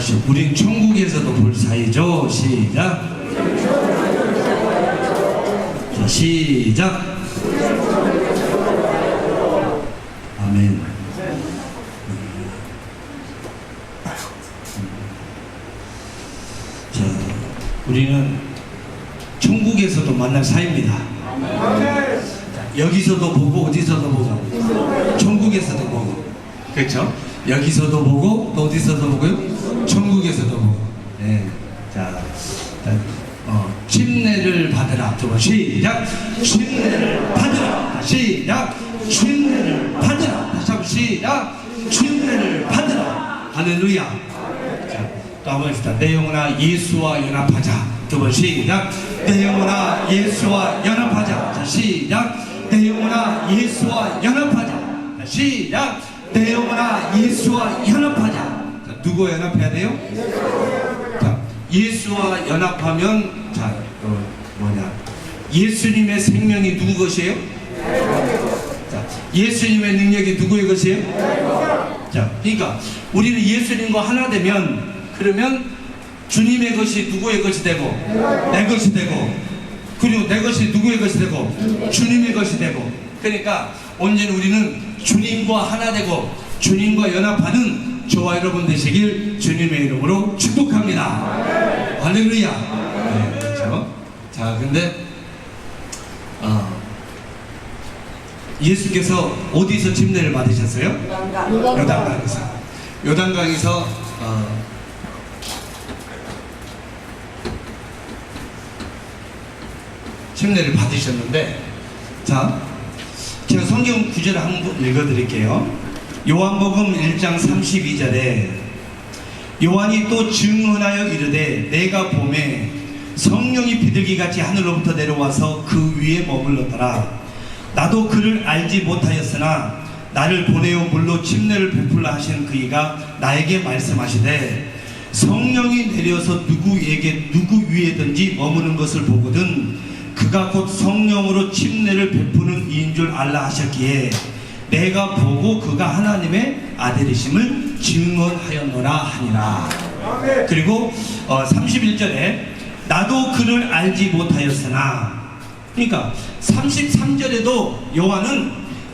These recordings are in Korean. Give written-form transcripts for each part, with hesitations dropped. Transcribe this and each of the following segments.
다시 우린 천국에서도 볼 사이죠. 시작. 자, 시작. 아멘. 자, 우리는 천국에서도 만날 사이입니다. 여기서도 보고 어디서도 보고 천국에서도 보고, 그렇죠? 여기서도 보고 또 어디서도 보고요? 천국에서도 보고. 네. 자, 침례를 받으라. 두 번 시작. 침례를 받으라. 시작. 침례를 받으라. 다시 한번 시작. 침례를 받으라. 할렐루야. 자, 또 한번 합시다. 내 영혼아 예수와 연합하자. 두 번 시작. 내 영혼아 예수와 연합하자. 자, 시작. 내 영혼아 예수와 연합하자. 자, 시작. 내 영혼아 예수와 연합하자. 자, 누구와 연합해야 돼요? 자, 예수와 연합하면, 자, 예수님의 생명이 누구 것이에요? 자, 예수님의 능력이 누구의 것이에요? 자, 그러니까 우리는 예수님과 하나 되면, 그러면 주님의 것이 누구의 것이 되고, 내 것이 되고, 그리고 내 것이 누구의 것이 되고, 주님의 것이 되고. 그러니까 언제나 우리는 주님과 하나 되고 주님과 연합하는 저와 여러분 되시길 주님의 이름으로 축복합니다. 할렐루야. 네, 그렇죠? 자, 근데 예수께서 어디서 침례를 받으셨어요? 요단강에서. 요단강에서 침례를 받으셨는데, 자, 제가 성경 구절을 한번 읽어드릴게요. 요한복음 1장 32절에 요한이 또 증언하여 이르되 내가 봄에 성령이 비둘기같이 하늘로부터 내려와서 그 위에 머물렀더라. 나도 그를 알지 못하였으나 나를 보내어 물로 침례를 베풀라 하신 그이가 나에게 말씀하시되 성령이 내려서 누구 위에든지 머무는 것을 보거든 그가 곧 성령으로 침례를 베푸는 이인 줄 알라 하셨기에 내가 보고 그가 하나님의 아들이심을 증언하였노라 하니라. 그리고 31절에 나도 그를 알지 못하였으나, 그러니까 33절에도 요한은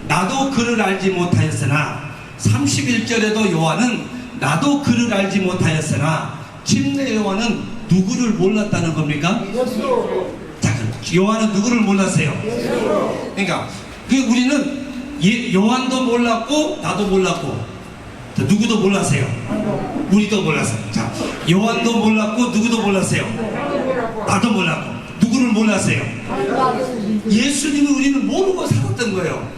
나도 그를 알지 못하였으나, 31절에도 요한은 나도 그를 알지 못하였으나, 침례 요한은 누구를 몰랐다는 겁니까? 요한은 누구를 몰랐어요? 그러니까 우리는 요한도 몰랐고 나도 몰랐고 누구도 몰랐어요. 우리도 몰랐어요. 자, 요한도 몰랐고 누구도 몰랐어요. 나도 몰랐고 누구를 몰랐어요? 예수님을 우리는 모르고 살았던 거예요.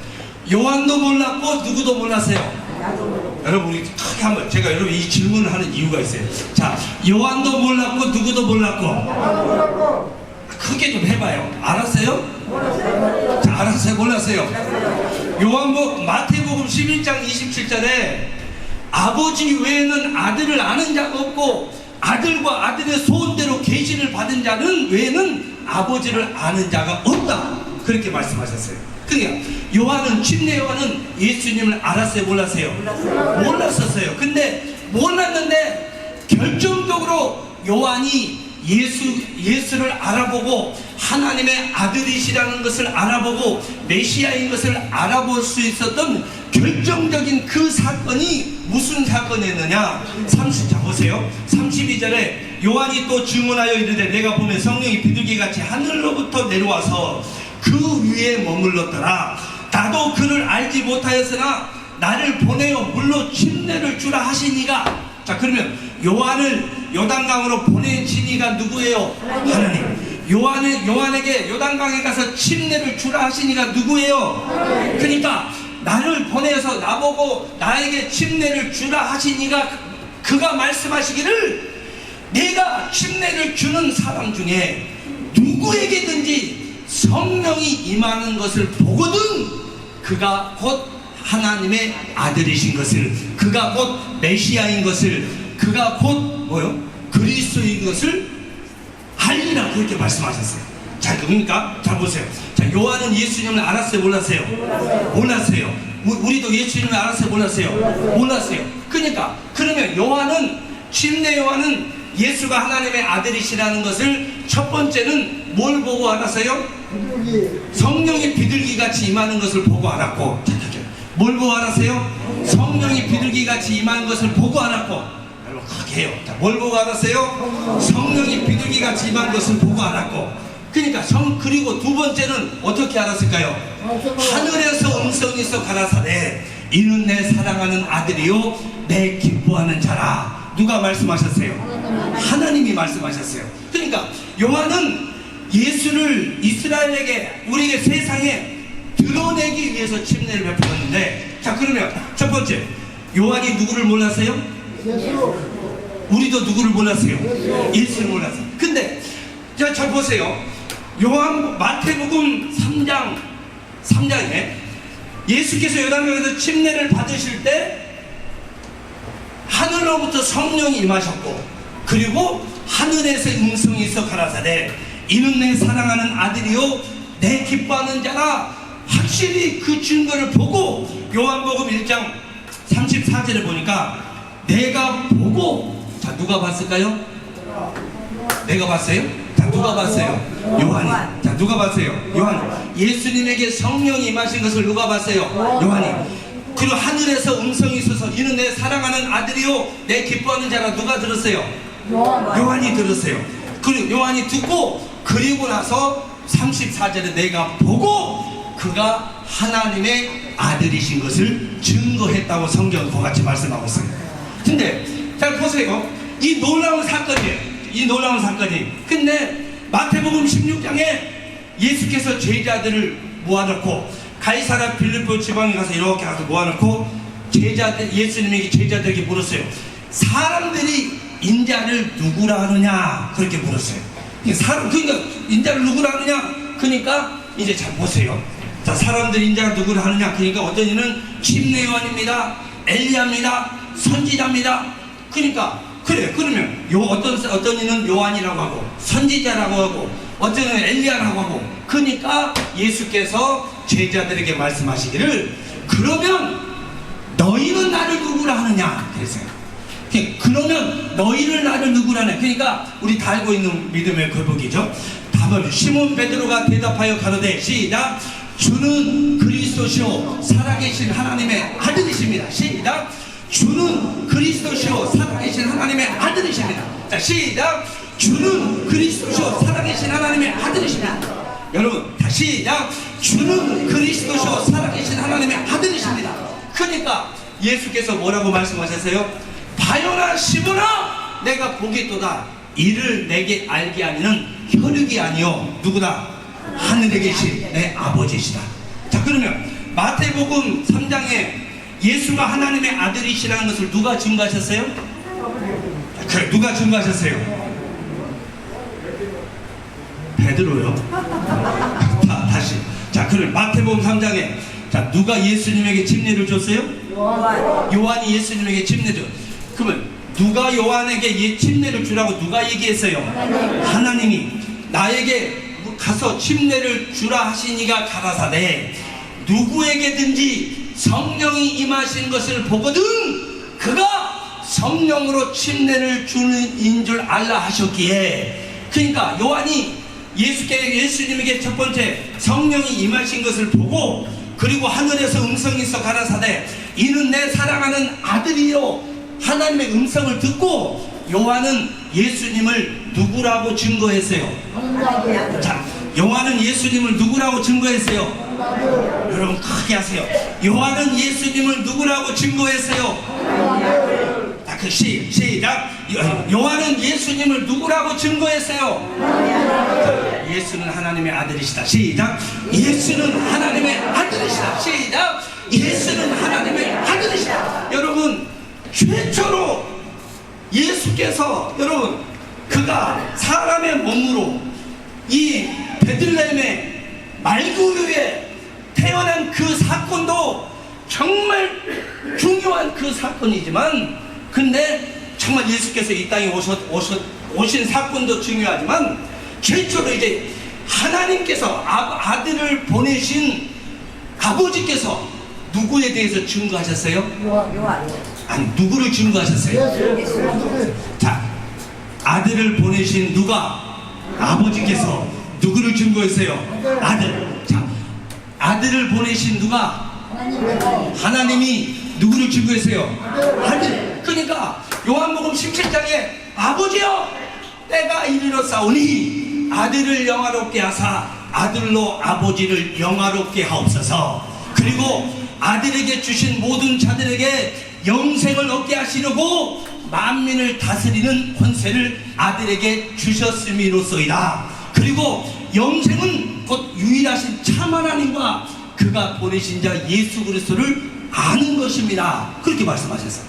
요한도 몰랐고 누구도 몰랐어요. 여러분, 우리 크게 한번, 제가 여러분 이 질문을 하는 이유가 있어요. 자, 요한도 몰랐고 누구도 몰랐고 크게 좀 해봐요. 알았어요? 자, 알았어요? 몰랐어요? 마태복음 11장 27절에 아버지 외에는 아들을 아는 자가 없고 아들과 아들의 소원대로 계시를 받은 자는 외에는 아버지를 아는 자가 없다. 그렇게 말씀하셨어요. 그러니까 요한은, 침례 요한은 예수님을 알았어요? 몰랐어요? 몰랐었어요. 근데 몰랐는데 결정적으로 요한이 예수를 알아보고 하나님의 아들이시라는 것을 알아보고 메시아인 것을 알아볼 수 있었던 결정적인 그 사건이 무슨 사건이었느냐? 자, 보세요. 32절에 요한이 또 증언하여 이르되 내가 보면 성령이 비둘기같이 하늘로부터 내려와서 그 위에 머물렀더라. 나도 그를 알지 못하였으나 나를 보내어 물로 침례를 주라 하시니가. 자, 그러면 요한을 요단강으로 보내신 이가 누구예요? 하나님. 요한에게 요단강에 가서 침례를 주라 하시니가 누구예요? 그러니까 나를 보내서 나보고 나에게 침례를 주라 하시니가 그가 말씀하시기를 내가 침례를 주는 사람 중에 누구에게든지 성령이 임하는 것을 보거든 그가 곧 하나님의 아들이신 것을, 그가 곧 메시아인 것을, 그가 곧 뭐요? 그리스도인 것을 알리라. 그렇게 말씀하셨어요. 자, 그러니까 자 보세요. 자, 요한은 예수님을 알았어요? 몰랐어요? 몰랐어요. 우리도 예수님을 알았어요? 몰랐어요? 몰랐어요. 그러니까 그러면 요한은 침례 요한은 예수가 하나님의 아들이시라는 것을 첫 번째는 뭘 보고 알았어요? 성령이 비둘기같이 임하는 것을 보고 알았고, 뭘 보고 알았어요? 성령이 비둘기같이 임하는 것을 보고 알았고, 여러분 크게 해요. 자, 뭘 보고 알았어요? 성령이 비둘기같이 임하는 것을 보고 알았고, 그러니까 그리고 두 번째는 어떻게 알았을까요? 하늘에서 음성이 있어 가라사대 이는 내 사랑하는 아들이요 내 기뻐하는 자라. 누가 말씀하셨어요? 하나님이 말씀하셨어요. 그러니까 요한은 예수를 이스라엘에게, 우리에게 세상에 드러내기 위해서 침례를 베풀었는데, 자 그러면 첫 번째, 요한이 누구를 몰랐어요? 예수. 우리도 누구를 몰랐어요? 예수를 몰랐어요. 근데 자, 잘 보세요. 요한 마태복음 3장에 예수께서 요단강에서 침례를 받으실 때 하늘로부터 성령이 임하셨고, 그리고 하늘에서 음성이 있어 가라사대 이는 내 사랑하는 아들이요 내 기뻐하는 자라. 확실히 그 증거를 보고 요한복음 1장 34절에 보니까 내가 보고, 자 누가 봤을까요? 내가 봤어요? 자 누가 봤어요? 요한이. 자 누가 봤어요? 요한. 예수님에게 성령이 임하신 것을 누가 봤어요? 요한이. 그리고 하늘에서 음성이 있어서 이는 내 사랑하는 아들이요 내 기뻐하는 자라. 누가 들었어요? 요한이 들었어요. 그리고 요한이 듣고, 그리고 나서 34절에 내가 보고 그가 하나님의 아들이신 것을 증거했다고 성경은 그같이 말씀하고 있어요. 근데 잘 보세요. 이 놀라운 사건이에요. 이 놀라운 사건이. 근데 마태복음 16장에 예수께서 제자들을 모아놓고 가이사랴 빌립보 지방에 가서 이렇게 가서 모아놓고 예수님에게 제자들에게 물었어요. 사람들이 인자를 누구라 하느냐? 그렇게 물었어요. 그러니까 인자를 누구라 하느냐? 그러니까 이제 잘 보세요. 자, 사람들이 인자가 누구라 하느냐? 그러니까 어떤 이는 침례 요한입니다, 엘리야입니다, 선지자입니다. 그러니까 그래. 그러면 어떤 이는 요한이라고 하고 선지자라고 하고 어떤 이는 엘리야라고 하고, 그러니까 예수께서 제자들에게 말씀하시기를 그러면 너희는 나를 누구라 하느냐? 그랬어요. 그러면 너희를 나를 누구라 하느냐? 그러니까 우리 다 알고 있는 믿음의 거북이죠. 답을 시몬 베드로가 대답하여 가로되 시작. 주는 그리스도시요 살아계신 하나님의 아들이십니다. 시작. 주는 그리스도시요 살아계신 하나님의 아들이십니다. 자 시작. 주는 그리스도시요 살아계신 하나님의 아들이십니다. 여러분 다시 시작. 주는 그리스도시요 살아계신 하나님의 아들이십니다. 그러니까 예수께서 뭐라고 말씀하셨어요? 바요나 시모나 내가 보겠도다. 이를 내게 알게 하니는 혈육이 아니요 누구다? 하늘에 계신 내 아버지시다. 자 그러면 마태복음 3장에 예수가 하나님의 아들이시라는 것을 누가 증거하셨어요? 그래, 누가 증거하셨어요? 베드로요. 다시. 자 그럼 마태복음 3장에 자 누가 예수님에게 침례를 줬어요? 요한이 예수님에게 침례를 줬어요. 그러면 누가 요한에게 침례를 주라고 누가 얘기했어요? 하나님이 나에게 가서 침례를 주라 하시니가 가라사대 누구에게든지 성령이 임하신 것을 보거든 그가 성령으로 침례를 주는 인 줄 알라 하셨기에. 그러니까 요한이 예수님에게 첫 번째 성령이 임하신 것을 보고, 그리고 하늘에서 음성이 있어 가라사대 이는 내 사랑하는 아들이요 하나님의 음성을 듣고 요한은 예수님을 누구라고 증거했어요? 자, 요한은 예수님을 누구라고 증거했어요? 여러분 크게 하세요. 요한은 예수님을 누구라고 증거했어요? 자, 그 시작. 요한은 예수님을 누구라고 증거했어요? 자, 예수는 하나님의 아들이시다. 시작. 예수는 하나님의 아들이시다. 시작. 예수는 하나님의 아들이시다. 여러분 최초로 예수께서 여러분 그가 사람의 몸으로 이 베들레헴의 말구유에 태어난 그 사건도 정말 중요한 그 사건이지만, 근데 정말 예수께서 이 땅에 오신 사건도 중요하지만 최초로 이제 하나님께서 아들을 보내신 아버지께서 누구에 대해서 증거하셨어요? 요한. 아니, 누구를 증거하셨어요? 자, 아들을 보내신 누가? 아버지께서 누구를 증거했어요? 아들. 자, 아들을 보내신 누가? 하나님이 누구를 증거했어요? 아들. 그러니까 요한복음 17장에 아버지여 때가 이르렀사오니 아들을 영화롭게 하사 아들로 아버지를 영화롭게 하옵소서. 그리고 아들에게 주신 모든 자들에게 영생을 얻게 하시려고 만민을 다스리는 권세를 아들에게 주셨음이로소이다. 그리고 영생은 곧 유일하신 참 하나님과 그가 보내신 자 예수 그리스도를 아는 것입니다. 그렇게 말씀하셨어요.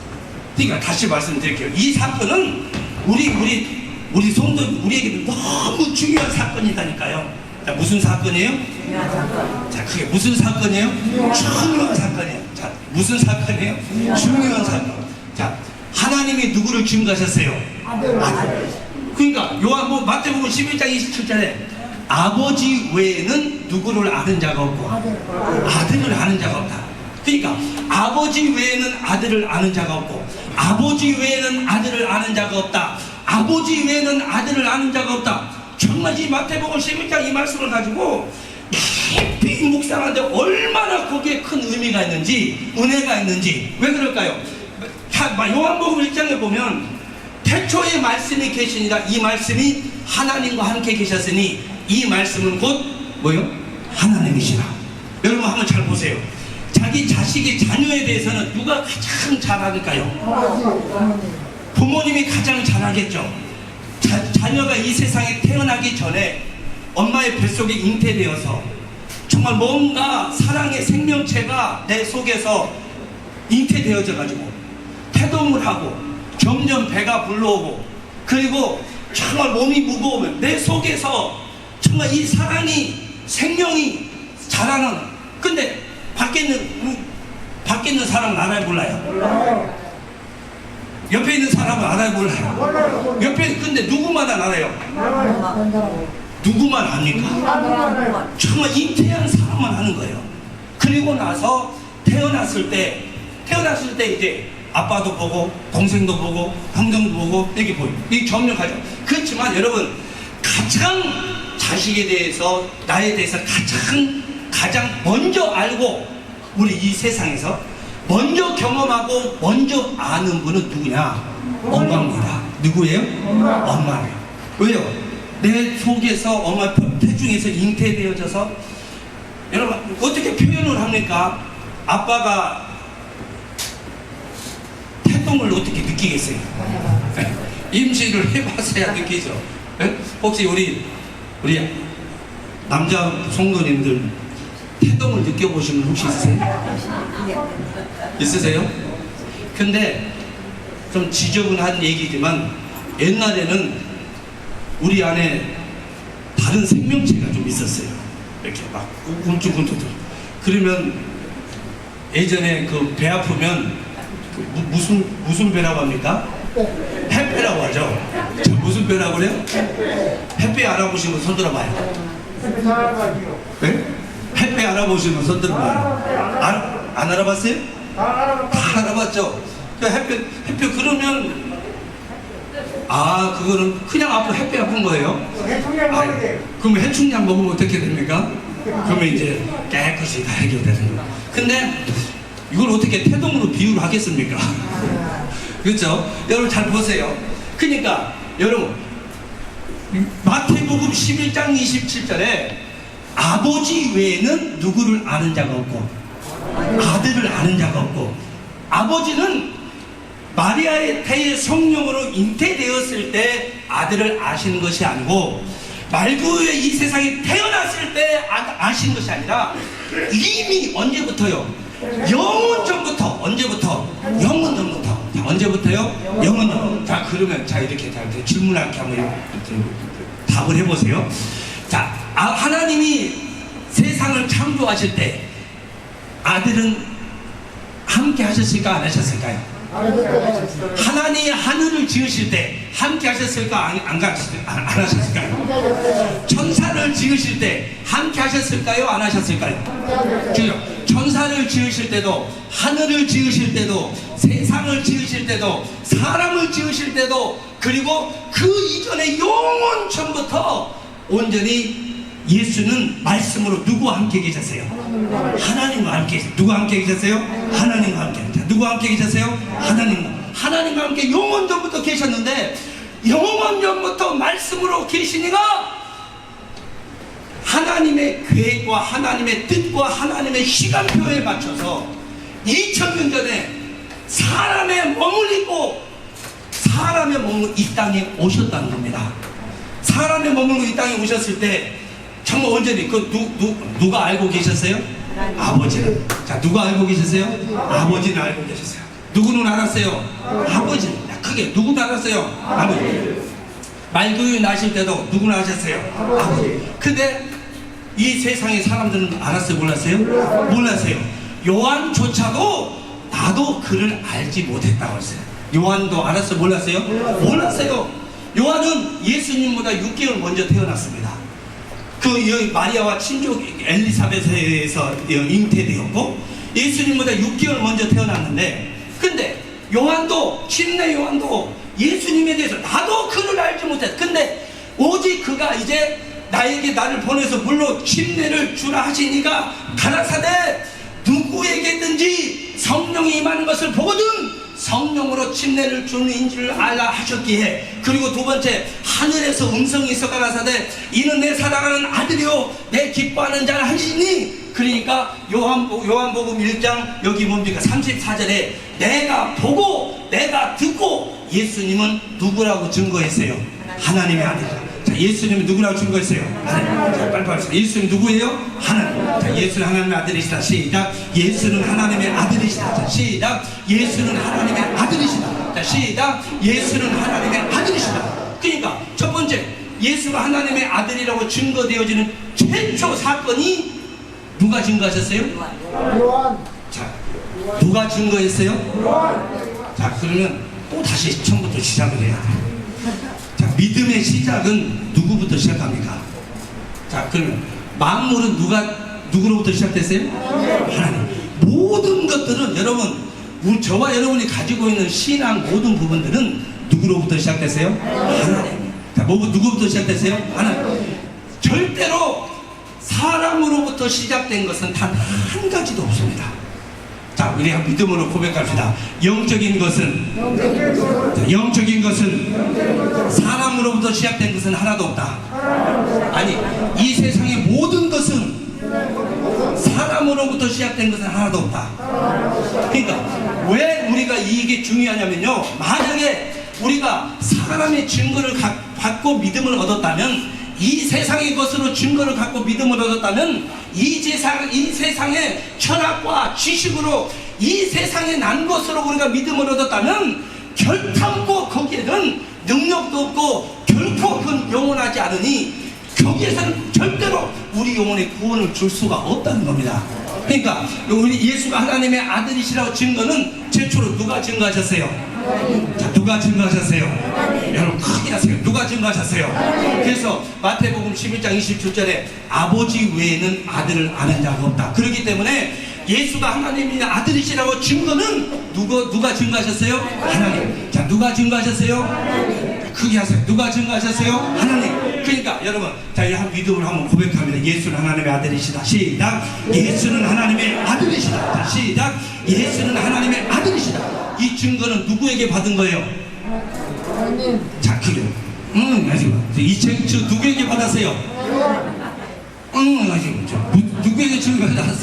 그러니까 다시 말씀드릴게요. 이 사건은 우리 성도 우리에게 너무 중요한 사건이다니까요. 자, 무슨 사건이에요? 중요한 사건. 자, 그게 무슨 사건이에요? 중요한 사건이에요. 자, 무슨 사건이에요? 중요한 사건. 자, 하나님이 누구를 증거하셨어요? 아들. 그러니까 요한 마태복음 11장 27절에 아버지 외에는 누구를 아는 자가 없고 아들을 아는 자가 없다. 그러니까 아버지 외에는 아들을 아는 자가 없고 아버지 외에는 아들을 아는 자가 없다. 아버지 외에는 아들을 아는 자가 없다. 정말 이 마태복음 11장 이 말씀을 가지고 깊이 묵상하는데 얼마나 거기에 큰 의미가 있는지, 은혜가 있는지. 왜 그럴까요? 요한복음 1장에 보면 태초에 말씀이 계시니라. 이 말씀이 하나님과 함께 계셨으니 이 말씀은 곧 뭐요? 하나님이시라. 여러분 한번 잘 보세요. 자기 자식의 자녀에 대해서는 누가 가장 잘 알까요? 부모님이 가장 잘 알겠죠. 자녀가 이 세상에 태어나기 전에 엄마의 뱃속에 잉태되어서 정말 뭔가 사랑의 생명체가 내 속에서 잉태되어져 가지고 태동을 하고 점점 배가 불러오고 그리고 정말 몸이 무거우면 내 속에서 정말 이 사랑이 생명이 자라는. 근데 밖에 있는 사람은 알아요, 몰라요? 옆에 있는 사람은 알아요, 몰라요? 근데 누구만 알아요? 누구만 압니까? 정말 잉태한 사람만 아는 거예요. 그리고 나서 태어났을 때 이제 아빠도 보고 동생도 보고 형정도 보고 이렇게 보여요. 이게 점점 가죠. 그렇지만 여러분 가장 자식에 대해서 나에 대해서 가장 먼저 알고 우리 이 세상에서 먼저 경험하고 먼저 아는 분은 누구냐? 엄마입니다. 누구예요? 엄마예요. 왜요? 내 속에서 엄마 태중에서 잉태되어져서 여러분 어떻게 표현을 합니까? 아빠가 태동을 어떻게 느끼겠어요? 임신을 해봤어야 느끼죠. 네? 혹시 우리 남자 성도님들 태동을 느껴보신 분 혹시 있으세요? 있으세요? 근데 좀 지저분한 얘기지만 옛날에는 우리 안에 다른 생명체가 좀 있었어요. 이렇게 막 움찔움찔. 그러면 예전에 그 배 아프면 무슨 배라고 합니까? 햇배라고 하죠. 저 무슨 배라고 그래요? 햇배 알아보시면 손 들어봐요. 네? 햇배 알아보시면 손 들어봐요. 안 알아봤어요? 다 알아봤죠. 햇배 그러면 그거는 그냥 아픈 햇배 아픈 거예요. 해충약 먹어야 돼요. 그럼 해충약 먹으면 어떻게 됩니까? 그러면 이제 깨끗이 다 해결되는 거예요. 근데 이걸 어떻게 태동으로 비유를 하겠습니까? 그렇죠? 여러분 잘 보세요. 그러니까 여러분 마태복음 11장 27절에 아버지 외에는 누구를 아는 자가 없고 아들을 아는 자가 없고 아버지는 마리아의 태의 성령으로 잉태되었을 때 아들을 아시는 것이 아니고 말구에 이 세상에 태어났을 때 아시는 것이 아니라 이미 언제부터요? 영원 전부터. 언제부터? 영원 전부터. 언제부터요? 영원 전부터. 자 그러면 이렇게 질문할게 한번 답을 해보세요. 자 하나님이 세상을 창조하실 때 아들은 함께 하셨을까 안 하셨을까요? 하나님이 하늘을 지으실 때 함께 하셨을까? 안 하셨을까요? 천사를 지으실 때 함께 하셨을까요? 안 하셨을까요? 천사를 지으실 때도, 하늘을 지으실 때도, 세상을 지으실 때도, 사람을 지으실 때도, 그리고 그 이전에 영원 전부터 온전히 예수는 말씀으로 누구와 함께 계셨어요? 하나님과 함께 계셨어요. 누구와 함께 계셨어요? 하나님과 함께. 누구와 함께 계셨어요? 하나님과 함께 영원 전부터 계셨는데, 영원 전부터 말씀으로 계시니가 하나님의 계획과 하나님의 뜻과 하나님의 시간표에 맞춰서 2000년 전에 사람의 몸을 입고 사람의 몸으로 이 땅에 오셨다는 겁니다. 사람의 몸으로 이 땅에 오셨을 때 정말 온전히 누가 알고 계셨어요? 아버지는. 자, 누가 알고 계셨어요? 아버지는 알고 계셨어요. 누구는 알았어요? 아버지. 크게 누구는 알았어요? 아버지. 말구유 나실 때도 누구는 아셨어요? 아버지. 근데 이 세상의 사람들은 알았어요? 몰랐어요? 몰랐어요. 요한조차도 나도 그를 알지 못했다고 했어요. 요한도 알았어요? 몰랐어요? 몰랐어요. 요한은 예수님보다 6개월 먼저 태어났습니다. 그 마리아와 친족 엘리사벳에서 잉태되었고 예수님보다 6개월 먼저 태어났는데, 근데 요한도, 침례 요한도 예수님에 대해서 나도 그를 알지 못했어. 근데 오직 그가 이제 나에게 나를 보내서 물로 침례를 주라 하시니까 가라사대 누구에게든지 성령이 임하는 것을 보거든 성령으로 침례를 주는 인지를 알라 하셨기에, 그리고 두 번째, 하늘에서 음성이 있어 가라사대 이는 내 사랑하는 아들이요 내 기뻐하는 자라 하시니, 그러니까 요한복음 1장 여기 뭡니까 34절에 내가 보고 내가 듣고, 예수님은 누구라고 증거했어요? 하나님의 아들이라. 자, 예수님은 누구라고 증거했어요? 하나님. 자, 빨리 합시다. 예수님 누구예요? 하나님. 자, 예수는 하나님의 아들이시다. 시작. 예수는 하나님의 아들이시다. 자, 시작. 예수는 하나님의 아들이시다. 자, 시작. 예수는 하나님의 아들이시다. 그러니까 첫 번째, 예수가 하나님의 아들이라고 증거되어지는 최초 사건이 누가 증거하셨어요? 요한. 자, 누가 증거했어요? 자, 그러면 또 다시 처음부터 시작을 해야 돼요. 자, 믿음의 시작은 누구부터 시작합니까? 자, 그러면 만물은 누구로부터 시작됐어요? 하나님. 모든 것들은 여러분, 저와 여러분이 가지고 있는 신앙 모든 부분들은 누구로부터 시작됐어요? 하나님. 자, 누구부터 시작됐어요? 하나님. 절대로 사람으로부터 시작된 것은 단 한 가지도 없습니다. 자, 우리 믿음으로 고백합시다. 영적인 것은 사람으로부터 시작된 것은 하나도 없다. 아니, 이 세상의 모든 것은 사람으로부터 시작된 것은 하나도 없다. 그러니까 왜 우리가 이게 중요하냐면요, 만약에 우리가 사람의 증거를 받고 믿음을 얻었다면, 이 세상의 것으로 증거를 갖고 믿음을 얻었다면, 이 세상의 철학과 지식으로 이 세상에 난 것으로 우리가 믿음을 얻었다면 결탄코 거기에는 능력도 없고 결코 그건 영원하지 않으니 거기에서는 절대로 우리 영혼의 구원을 줄 수가 없다는 겁니다. 그러니까 우리 예수가 하나님의 아들이시라고 증거는 최초로 누가 증거하셨어요? 자, 누가 증거하셨어요? 여러분 크게 하세요. 누가 증거하셨어요? 그래서 마태복음 11장 27절에 아버지 외에는 아들을 아는 자가 없다. 그렇기 때문에 예수가 하나님의 아들이시라고 증거는 누가 증거하셨어요? 하나님. 자, 누가 증거하셨어요? 크게 하세요. 누가 증거하셨어요? 하나님. 그러니까 여러분, 자, 한 믿음을 한번 고백합니다. 예수는 하나님의 아들이시다. 시작. 예수는 하나님의 아들이시다. 자, 시작. 예수는 하나님의 아들이시다. 이 증거는 누구에게 받은 거예요? 하나님. 자, 그래. 이 증거 누구에게 받았어요? 누구에게 증거 받았어요?